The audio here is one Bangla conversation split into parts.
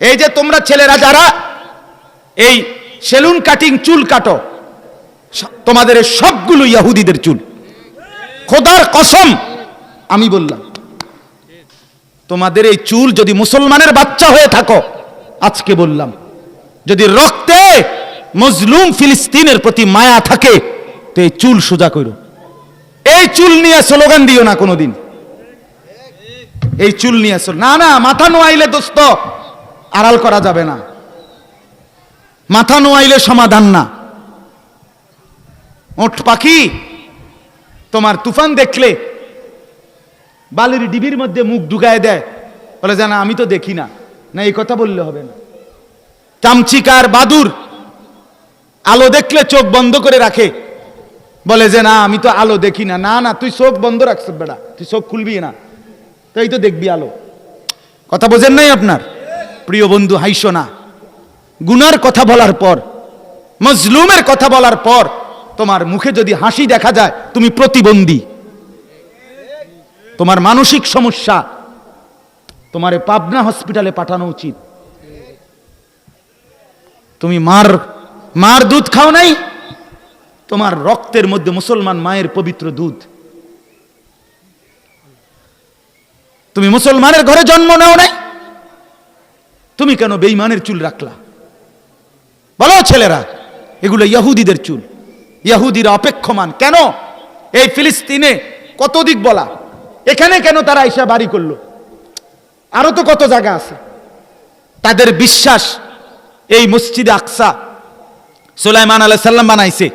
এই যে তোমরা ছেলেরা যারা এই সেলুন কাটিং চুল কাটো, তোমাদের এই সবগুলো ইহুদিদের চুল। খোদার কসম আমি বললাম, তোমাদের এই চুল যদি মুসলমানের বাচ্চা হয়ে থাকো, আজকে বললাম, যদি রক্তে মজলুম ফিলিস্তিনের প্রতি মায়া থাকে, তো এই চুল সোজা করো। এই চুল নিয়ে স্লোগান দিও না কোনোদিন। এই চুল নিয়ে না না, মাথা নোয়াইলে দোস্ত আড়াল করা যাবে না, মাথা নোয়াইলে সমাধান না। ওঠ পাখি, তোমার তুফান দেখলে বালির ডিবির মধ্যে মুখ ঢুকায় দেয়, বলে জানা আমি তো দেখি না। না, এই কথা বললে হবে না। চামচিকার বাদুর আলো দেখলে চোখ বন্ধ করে রাখে, বলে যে না আমি তো আলো দেখি না। না না, তুই চোখ বন্ধ রাখছ বেটা, তুই চোখ খুলবি না, তাই তো দেখবি আলো। কথা বোঝেন নাই আপনার? প্রিয় বন্ধু, হাইসো না। গুনার কথা বলার পর, মজলুমের কথা বলার পর তোমার মুখে যদি হাসি দেখা যায়, তুমি প্রতিবন্ধী, তোমার মানসিক সমস্যা, তোমারে পাবনা হসপিটালে পাঠানো উচিত। তুমি মার দুধ খাও নাই, তোমার রক্তের মধ্যে মুসলমান মায়ের পবিত্র দুধ। তুমি মুসলমানের ঘরে জন্ম নাও নাই, তুমি কেন বেঈমানের চুল রাখলা? বলো ছেলেরা, এগুলো ইহুদিদের চুল। ইহুদিরা অপেক্ষমান কেন? এই ফিলিস্তিনে কত দিক বলা, এখানে কেন তারা এসে বাড়ি করলো? আরো তো কত জায়গা আছে। তাদের বিশ্বাস এই মসজিদে আকসা সুলাইমান আলাইহিস সালাম বানাইছে।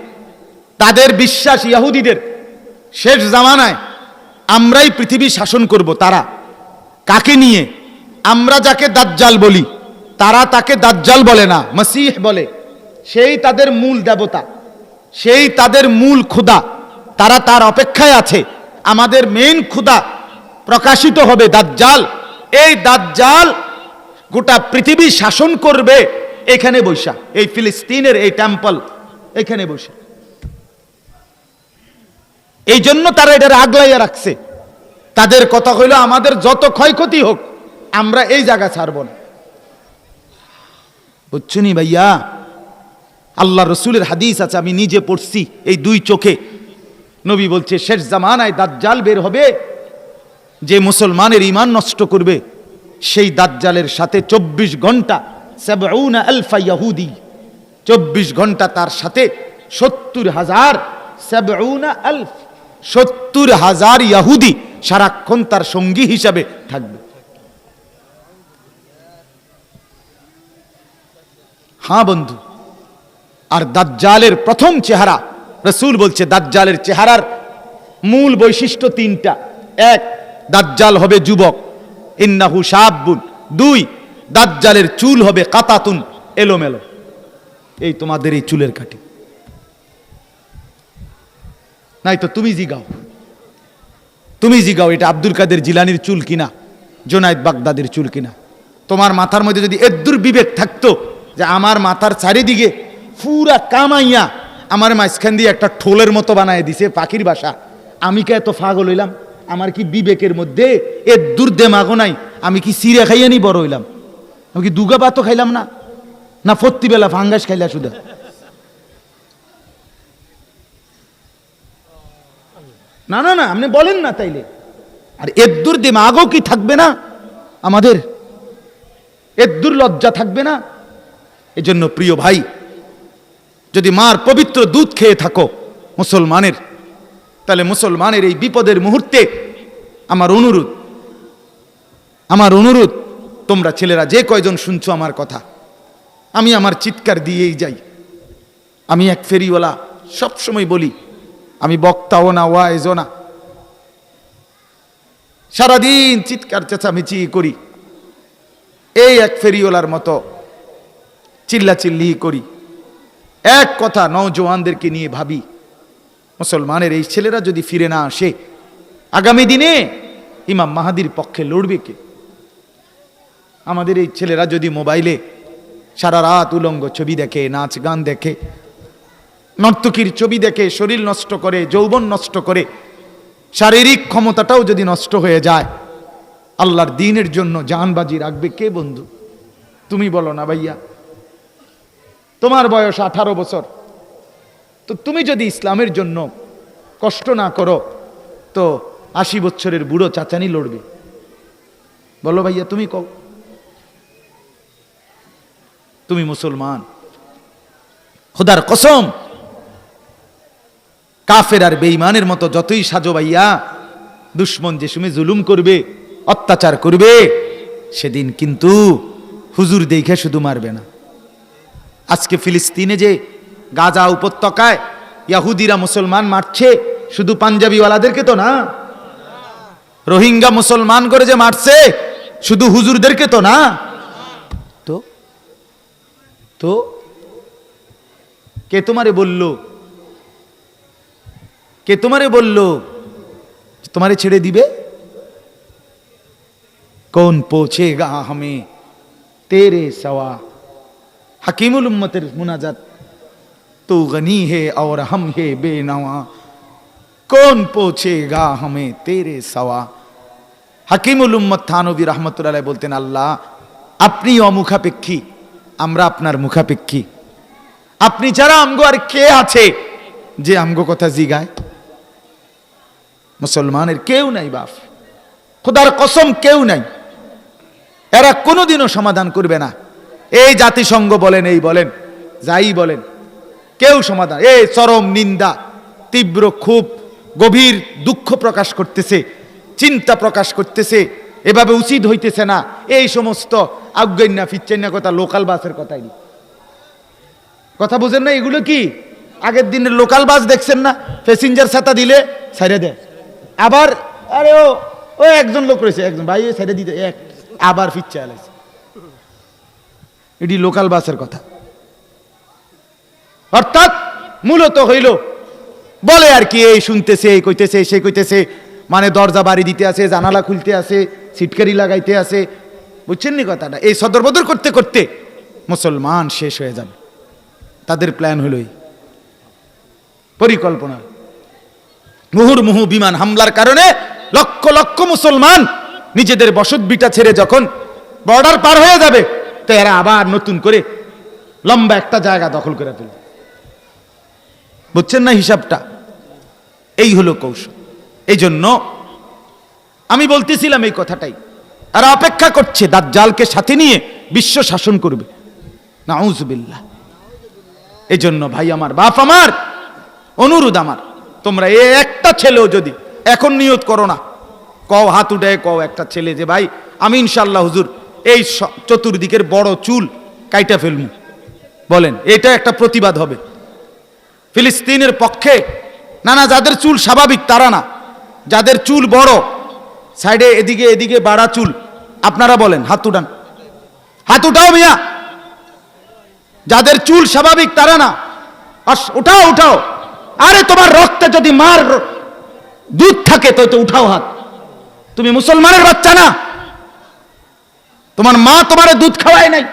তাদের বিশ্বাস ইহুদিদের শেষ জামানায় আমরাই পৃথিবী শাসন করব। তারা কাকে নিয়ে? আমরা যাকে দাজ্জাল বলি, তারা তাকে দাজ্জাল বলে না, মসিহ বলে। সেই তাদের মূল দেবতা, সেই তাদের মূল খোদা। তারা তার অপেক্ষায় আছে। আমাদের মেইন খোদা প্রকাশিত হবে দাজ্জাল। এই দাজ্জাল গোটা পৃথিবী শাসন করবে এখানে বৈশা, এই ফিলিস্তিনের এই টেম্পল এখানে বসে। এই জন্য তারা এটা আগলাইয়া রাখছে। তাদের কথা হইল আমাদের যত ক্ষয়ক্ষতি হোক, আমরা এই জায়গা ছাড়ব না। বুঝছনি ভাইয়া? আল্লাহ রসুলের হাদিস আছে, আমি নিজে পড়ছি এই দুই চোখে। নবী বলছে শেষ জামানায় দাজ্জাল বের হবে, যে মুসলমানের ঈমান নষ্ট করবে সেই দাজ্জালের সাথে 24 ঘন্টা 70,000 ইহুদি, 24 ঘন্টা তার সাথে 70,000 70,000 70,000 ইহুদি সারাক্ষণ তার সঙ্গী হিসাবে থাকবে। হ্যাঁ বন্ধু, আর দাজ্জালের প্রথম চেহারা, রাসূল বলছে দাজ্জালের চেহারার মূল বৈশিষ্ট্য 3টা। 1, দাজ্জাল হবে যুবক, ইন্নাহু শাবুন। 2, দাজ্জালের চুল হবে কাতাতুন, এলোমেলো। এই তোমাদের এই চুলের কাটি নাই তো তুমি জিগাও এটা আব্দুল কাদের জিলানির চুল কিনা, জোনায়েদ বাগদাদের চুল কিনা। তোমার মাথার মধ্যে যদি এদ্দুর বিবেক থাকতো যে আমার মাথার চারিদিকে পুরা কামাইয়া আমার মাঝখান দিয়ে একটা ঠোলের মতো বানায় দিছে পাখির বাসা, আমি কে এত পাগল হইলাম? আমার কি বিবেকের মধ্যে এদ্দুর দেমাগও নাই? আমি কি সিরে খাইয়া নি বড় হইলাম? আমি কি দুগা ভাতও খাইলাম না? না ফত্তিবেলা ফাঙ্গাস খাইলা শুধু? না না না, আপনি বলেন না তাইলে। আর এদ্দুর দিমাগও কি থাকবে না আমাদের? এদ্দুর লজ্জা থাকবে না? এজন্য প্রিয় ভাই, যদি মার পবিত্র দুধ খেয়ে থাকো মুসলমানের, তাহলে মুসলমানের এই বিপদের মুহূর্তে আমার অনুরোধ, তোমরা ছেলেরা যে কয়জন শুনছো আমার কথা, আমি আমার চিৎকার দিয়েই যাই। আমি এক ফেরিওয়ালা, সবসময় বলি, আমি বক্তাও না, ওয়াইজও না, সারাদিন চিৎকার চেঁচামেচি করি। এই এক ফেরিওয়ালার মতো চিল্লাচিল্লি করি। এক কথা নওজওয়ানদেরকে নিয়ে ভাবি, মুসলমানের এই ছেলেরা যদি ফিরে না আসে, আগামী দিনে ইমাম মাহাদির পক্ষে লড়বে কে? আমাদের এই ছেলেরা যদি মোবাইলে সারা রাত উলঙ্গ ছবি দেখে, নাচ গান দেখে, নর্তকীর ছবি দেখে, শরীর নষ্ট করে, যৌবন নষ্ট করে, শারীরিক ক্ষমতাটাও যদি নষ্ট হয়ে যায়, আল্লাহর দ্বীনের জন্য জানবাজি রাখবে কে বন্ধু? তুমি বলো না ভাইয়া, তোমার বয়স 18 বছর, তো তুমি যদি ইসলামের জন্য কষ্ট না করো তো 80 বছরের বুড়ো চাচানি লড়বে? বলো ভাইয়া, তুমি কও। তুমি মুসলমান, খোদার কসম, কাফের আর বেঈমানের মতো যতই সাজো ভাইয়া, দুশ্মন যে সময় জুলুম করবে, অত্যাচার করবে, সেদিন কিন্তু হুজুর দেখে শুধু মারবে না। আজকে ফিলিস্তিনে যে গাজা উপত্যকায় ইহুদিরা মুসলমান মারছে, শুধু পাঞ্জাবিওয়ালাদেরকে তো না, রোহিঙ্গা মুসলমান করে যে মারছে শুধু হুজুরদেরকে তো না। তো তো কে তোমারে বলল, কে তোমারে বলল তোমারে ছেড়ে দিবে? কোন পৌঁছেগা হামে তেরে সওয়া, হাকিমুল উম্মতের মুনাজাত, তু গনি হে और हम है बेनवा, कौन পৌঁছেগা হামে তেরে সওয়া। হাকিমুল উম্মত থানবী রাহমাতুল্লাহ বলতেন, আল্লাহ আপনি অমুখাপেক্ষী, আমরা আপনার মুখাপেক্ষী, আপনি ছাড়া আমগো আর কে আছে যে আমগো কথা জিগায়? মুসলমানের কেউ নাই বাপ, খোদার কসম কেউ নাই। এরা কোনোদিনও সমাধান করবে না। এই জাতিসংঘ বলেন, এই বলেন, যাই বলেন, কেউ সমাধান। এই চরম নিন্দা, তীব্র ক্ষোভ, গভীর দুঃখ প্রকাশ করতেছে, চিন্তা প্রকাশ করতেছে, এভাবে উচিত হইতেছে না। এই সমস্ত আজ্ঞান্না ফিচ্চান্না কথা, লোকাল বাসের কথাই কথা বুঝেন না? এগুলো কি আগের দিনের লোকাল বাস দেখছেন না? প্যাসেঞ্জার ছাতা দিলে ছেড়ে দেয়, আবার আরে ও একজন লোক রয়েছে, একজন ভাই ছেড়ে দিতে, এক আবার ফিচ্ছা আলাইছে। এটি লোকাল বাসের কথা। অর্থাৎ মূলত হইল বলে আর কি, এই শুনতেছে, এই কইতেছে, সে কইতেছে, মানে দরজা বাড়ি দিতে আছে, জানালা খুলতে আছে, সিটকারি লাগাইতে আছে, বুঝছেন নি কথাটা? এই সদর বদর করতে করতে মুসলমান শেষ হয়ে যাবে। তাদের প্ল্যান হলোই, পরিকল্পনা। মুহুর্মুহু বিমান হামলার কারণে লক্ষ লক্ষ মুসলমান নিজেদের বসত বিটা ছেড়ে যখন বর্ডার পার হয়ে যাবে, তো এরা আবার নতুন করে লম্বা একটা জায়গা দখল করে ফেলবে। বুঝছেন না হিসাবটা? এই হলো কৌশল। এই জন্য আমি বলতেছিলাম এই কথাটাই, এরা অপেক্ষা করছে দাজ্জালকে সাথে নিয়ে বিশ্ব শাসন করবে। নাউজুবিল্লাহ। এই জন্য ভাই আমার, বাপ আমার, অনুরোধ আমার, তোমরা এই একটা ছেলেও যদি এখন নিয়ত করো না, কও হাত উঠে কও একটা ছেলে যে ভাই আমি ইনশাআল্লাহ হুজুর এই চতুর্দিকের বড় চুল কাইটা ফেলমু, বলেন, এটা একটা প্রতিবাদ হবে ফিলিস্তিনের পক্ষে। না না, যাদের চুল স্বাভাবিক তারা না, যাদের চুল বড় সাইডে এদিকে এদিকে বাড়া চুল, আপনারা বলেন, হাত উঠান, হাত উঠাও মিয়া। যাদের চুল স্বাভাবিক তারা না, উঠাও উঠাও। আরে তোমার রক্তে যদি মার দুধ থাকে তো উঠাও হাত। তুমি মুসলমানের বাচ্চা না? তোমার মা তোমার দুধ খাওয়ায় নাই?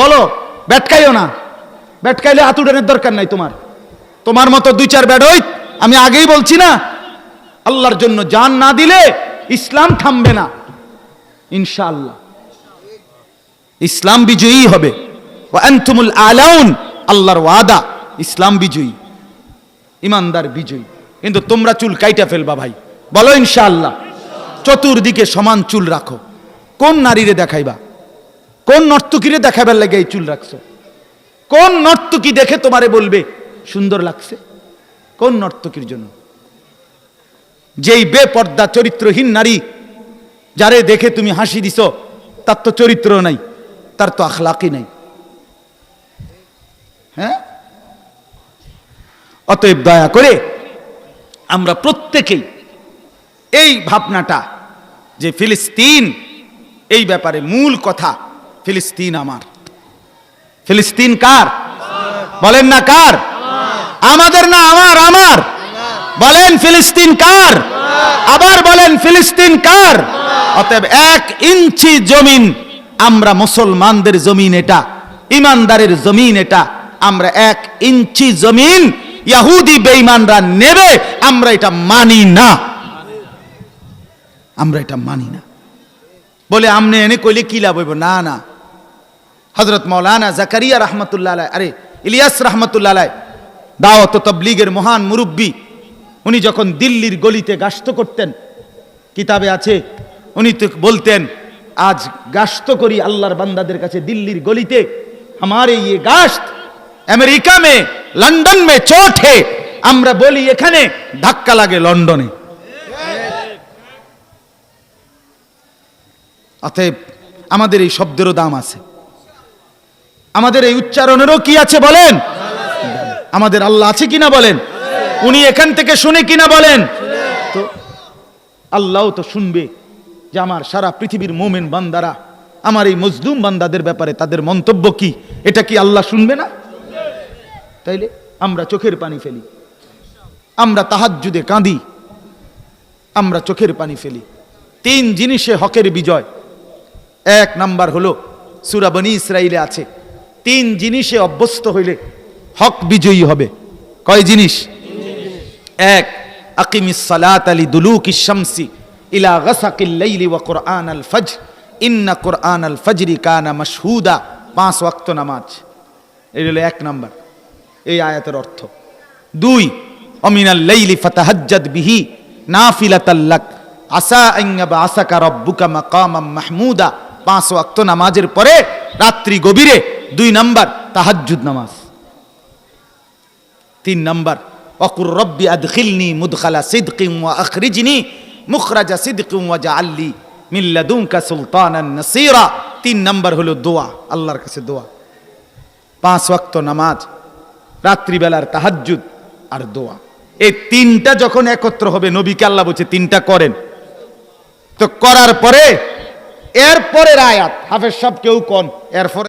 বলো, ব্যাটকাইও না। ব্যাটকাইলে হাত উঠানোর দরকার নাই তোমার। তোমার মতো দুই চার ব্যাডই, আমি আগেই বলছি না, আল্লাহর জন্য জান না দিলে ইসলাম থামবে না ইনশাআল্লাহ। ইসলাম বিজয়ী হবে। ওয়া আনতুমুল আলাউন, আল্লাহর ওয়াদা, ইসলাম বিজয়ী, ইমানদার বিজয়ী। কিন্তু তোমরা চুল কাইটা ফেলবা ভাই, বলো ইনশাআল্লাহ। চতুর্দিকে সমান চুল রাখো। কোন নারীরে দেখাইবা? কোন নর্তকীরে দেখাবার লাগে এই চুল রাখছো? কোন নর্তকী দেখে তোমারে বলবে সুন্দর লাগছে? কোন নর্তকীর জন্য? যেই বেপর্দা চরিত্রহীন নারী, যারে দেখে তুমি হাসি দিছ, তার তো চরিত্র নাই, তার তো আখলাকই নাই। হ্যাঁ, অতএব দয়া করে আমরা প্রত্যেকেই এই ভাবনাটা, যে ফিলিস্তিন, এই ব্যাপারে মূল কথা, ফিলিস্তিন আমার। ফিলিস্তিন কার? বলেন না কার? আমাদের না, আমার। আমার বলেন ফিলিস্তিন কার? আবার বলেন ফিলিস্তিন কার? অতএব 1 ইঞ্চি জমিন আমরা মুসলমানদের জমিন, এটা ইমানদারের জমিন, এটা আমরা 1 ইঞ্চি জমিন ইহুদি বেঈমানরা নেবে, আমরা এটা মানি না। আমরা এটা মানি না বলে আমনে এনে কইলে কি লাভ হইব? না না, হযরত মাওলানা জাকারিয়া রাহমাতুল্লাহ আলাইহি, আরে ইলিয়াস রাহমাতুল্লাহ আলাইহি, দাওয়াত ও তাবলীগের মহান মুরব্বী, উনি যখন দিল্লির গলিতে গাশত করতেন, কিতাবে আছে, উনি তো বলতেন, আজ গাশত করি আল্লাহর বান্দাদের কাছে দিল্লির গলিতে, हमारे ये गाश्त अमेरिका में लंदन में चोट है, আমরা বলি এখানে ধাক্কা লাগে লন্ডনে। অতএব আমাদের এই শব্দেরও দাম আছে, আমাদের এই উচ্চারণেরও কি আছে বলেন? আমাদের আল্লাহ আছে কিনা বলেন? উনি এখান থেকে শুনে কিনা বলেন? তো আল্লাহও তো শুনবে যে আমার সারা পৃথিবীর মুমিন বান্দারা, আমার এই মজলুম বান্দাদের ব্যাপারে তাদের মন্তব্য কি, এটা কি আল্লাহ শুনবে না? তাইলে আমরা চোখের পানি ফেলি, আমরা তাহাজ্জুদে কাঁদি, আমরা চোখের পানি ফেলি। তিন জিনিসে হকের বিজয়। এক নাম্বার হলো সূরা বনী ইসরাঈলে আছে, তিন জিনিসে অভ্যস্ত হইলে হক বিজয়ী হবে। কয় জিনিস? এক, আকিমিস সালাতা লিদুলুকিশ শামসি ইলা গাসাকিল লাইলি ওয়া কুরআনাল ফজর ইন্না কুরআনাল ফজরি কানা মাশহুদা। 5 ওয়াক্ত নামাজ, এই হলো এক নাম্বার, এই আয়াতের অর্থ। দুই, অমিনাল লাইলি ফাতাহাজ্জাদ বিহি নাফিলাতাল লাক আসা আন ইয়াবআসাকা রাব্বুকা মাকামাম মাহমুদা। 5 ওয়াক্ত নামাজের পরে রাত্রি গভীরে 2 নাম্বার তাহাজ্জুদ নামাজ। 3 নাম্বার, ওয়াকুর রব্বি আদখিলনি মুদখালা সিদকিন ওয়া আখরিজনি মুখরাজা সিদকিন ওয়াজআলনি মিন লাদুনকা সুলতানান নাসীরা। 3 নাম্বার হলো দোয়া, আল্লাহর কাছে দোয়া। 5 ওয়াক্ত নামাজ, রাত্রিবেলার তাহাজ্জুদ আর দোয়া, এই তিনটা যখন একত্র হবে, নবীকে আল্লাহ বলছে তিনটা করেন। তো করার পরে এরপরের আয়াত হাফেজ সাহেব কেউ কোন এরপরে